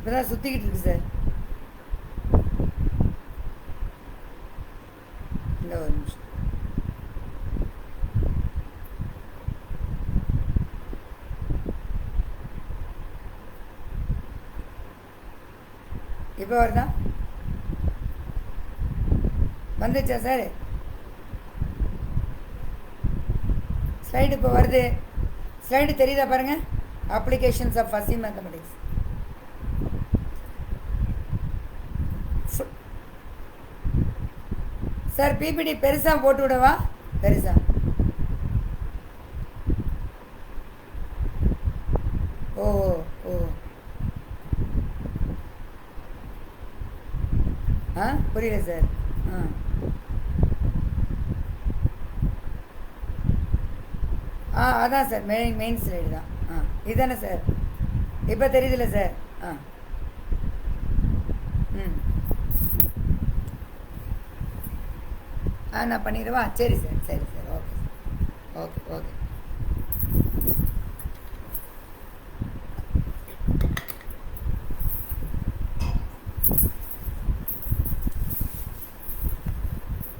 இப்போதான் சுற்றிக்கிட்டு இருக்கு சார். இந்த ஒரு நிமிஷம். இப்போ வருதா? வந்துச்சா சார்? ஸ்லைடு இப்போ வருது. ஸ்லைடு தெரியுதா பாருங்கள். Applications of fuzzy mathematics. Sir PPT பெருசாக போட்டு விடவா? பெருசா ஓ ஓ ஆ புரியல சார். அதான் சார் மெயின் ஸ்லைடு தான். இதுதானே சார்? இப்போ தெரியுதுல்ல சார்? நான் பண்ணிடுவா? சரி சார், சரி sir, okay okay okay.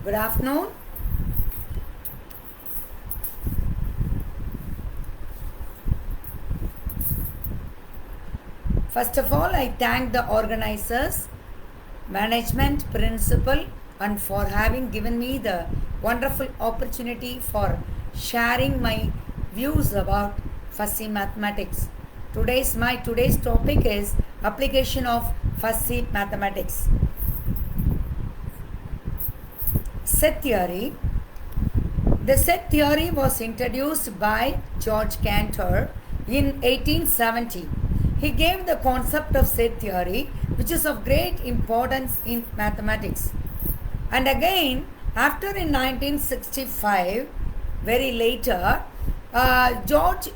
Good afternoon. First of all, I thank the organizers, management, principal, and for having given me the wonderful opportunity for sharing my views about fuzzy mathematics. Today's topic is application of fuzzy mathematics. Set theory. The set theory was introduced by George Cantor in 1870. He gave the concept of set theory, which is of great importance in mathematics. And again, after in 1965, very later, George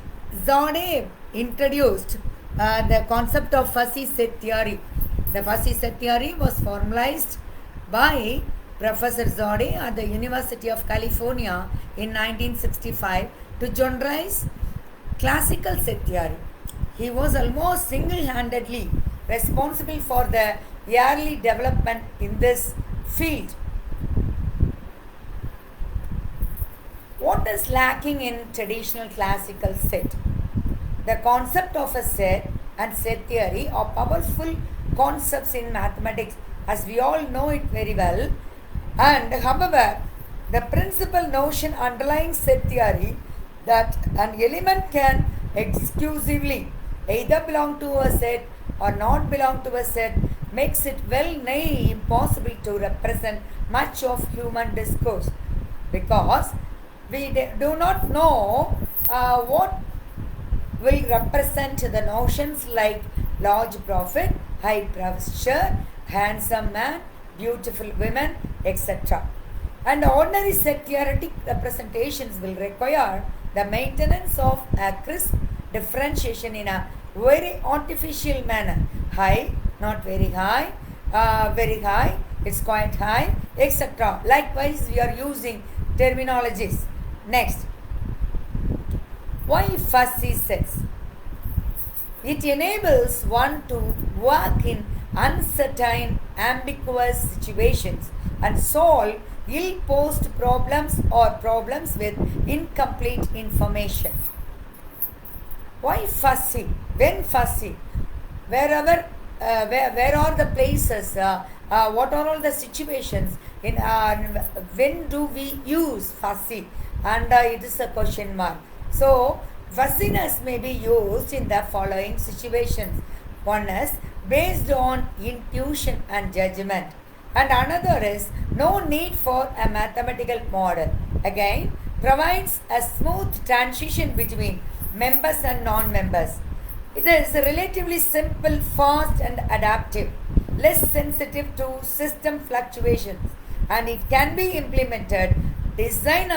Zode introduced the concept of fuzzy set theory. The fuzzy set theory was formalized by Professor Zode at the University of California in 1965 to generalize classical set theory. He was almost single-handedly responsible for the early development in this field. What is lacking in traditional classical set? The concept of a set and set theory are powerful concepts in mathematics, as we all know it very well. And however, the principal notion underlying set theory that an element can exclusively either belong to a set or not belong to a set makes it well nigh impossible to represent much of human discourse, because we do not know what will represent the notions like large profit, high pressure, handsome man, beautiful women, etc. And ordinary set theoretic representations will require the maintenance of a crisp differentiation in a very artificial manner. High, not very high, very high, it's quite high, etc. Likewise, we are using terminologies. Next, why fuzzy sets? It enables one to work in uncertain, ambiguous situations and solve ill-posed problems or problems with incomplete information. Why fuzzy? When fuzzy? Wherever, where are the places? What are all the situations? When do we use fuzzy? And it is a question mark. So, fuzziness may be used in the following situations. One is based on intuition and judgment, and another is no need for a mathematical model. Again, provides a smooth transition between members and non-members. It is relatively simple, fast and adaptive, less sensitive to system fluctuations, and it can be implemented design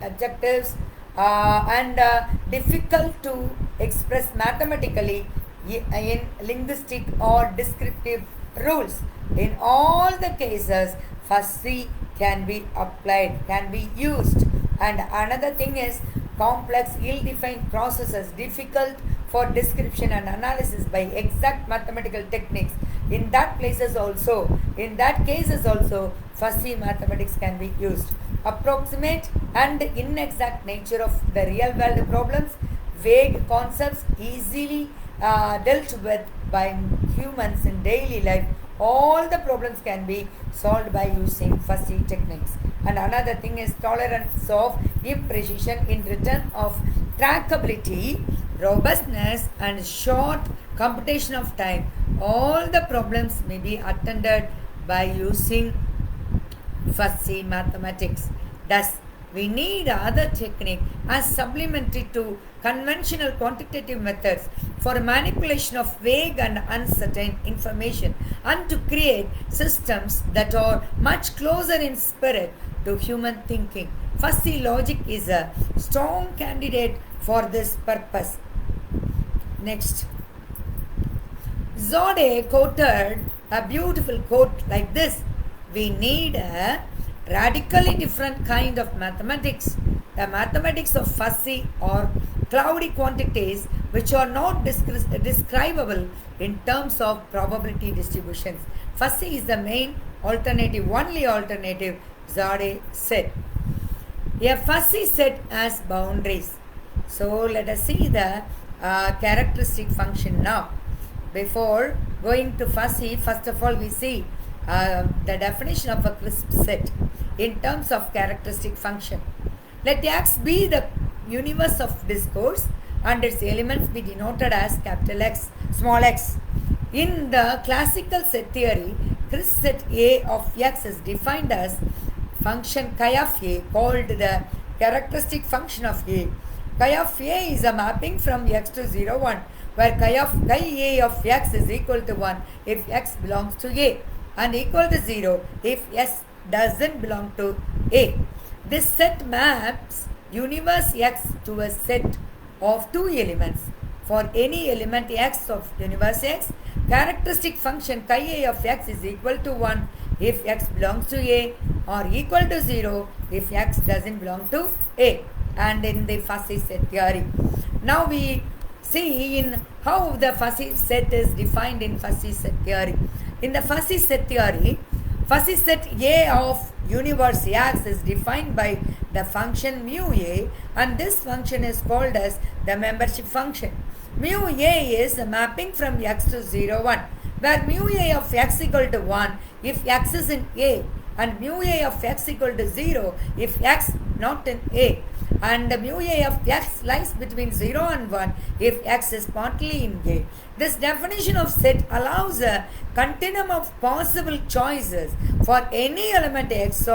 objectives and difficult to express mathematically in linguistic or descriptive rules. In all the cases, fuzzy can be applied, can be used. And another thing is complex, ill-defined processes difficult for description and analysis by exact mathematical techniques. In that cases also, fuzzy mathematics can be used. Approximate and inexact nature of the real world problems, vague concepts easily dealt with by humans in daily life. All the problems can be solved by using fuzzy techniques. And another thing is tolerance of imprecision in return of trackability, robustness, and short computation of time. All the problems may be attended by using fuzzy mathematics. Thus, we need other technique as supplementary to conventional quantitative methods for manipulation of vague and uncertain information and to create systems that are much closer in spirit to human thinking. Fuzzy logic is a strong candidate for this purpose. Next. Zode quoted a beautiful quote like this: we need a radically different kind of mathematics, the mathematics of fuzzy or cloudy quantities which are not describable in terms of probability distributions. Fuzzy is the main alternative, only alternative, Zode said. A fuzzy set has boundaries. So let us see the characteristic function now. Before going to fuzzy, first of all we see the definition of a crisp set in terms of characteristic function. Let X be the universe of discourse and its elements be denoted as capital X, small x. In the classical set theory, crisp set A of X is defined as function chi of A called the characteristic function of A. Chi of A is a mapping from X to 0, 1, where chi A of X is equal to 1 if X belongs to A and equal to 0 if S doesn't belong to A. This set maps universe X to a set of two elements. For any element X of universe X, characteristic function chi A of X is equal to 1 if X belongs to A or equal to 0 if X doesn't belong to A. And in the fuzzy set theory. Now we see in how the fuzzy set is defined in fuzzy set theory. In the fuzzy set theory, fuzzy set A of universe X is defined by the function mu A, and this function is called as the membership function. Mu A is a mapping from X to 0, 1, where mu A of X equal to 1 if X is in A and mu A of X equal to 0 if X not in A, and the mu A of X lies between 0 and 1 if X is partly in A. This definition of set allows a continuum of possible choices for any element X of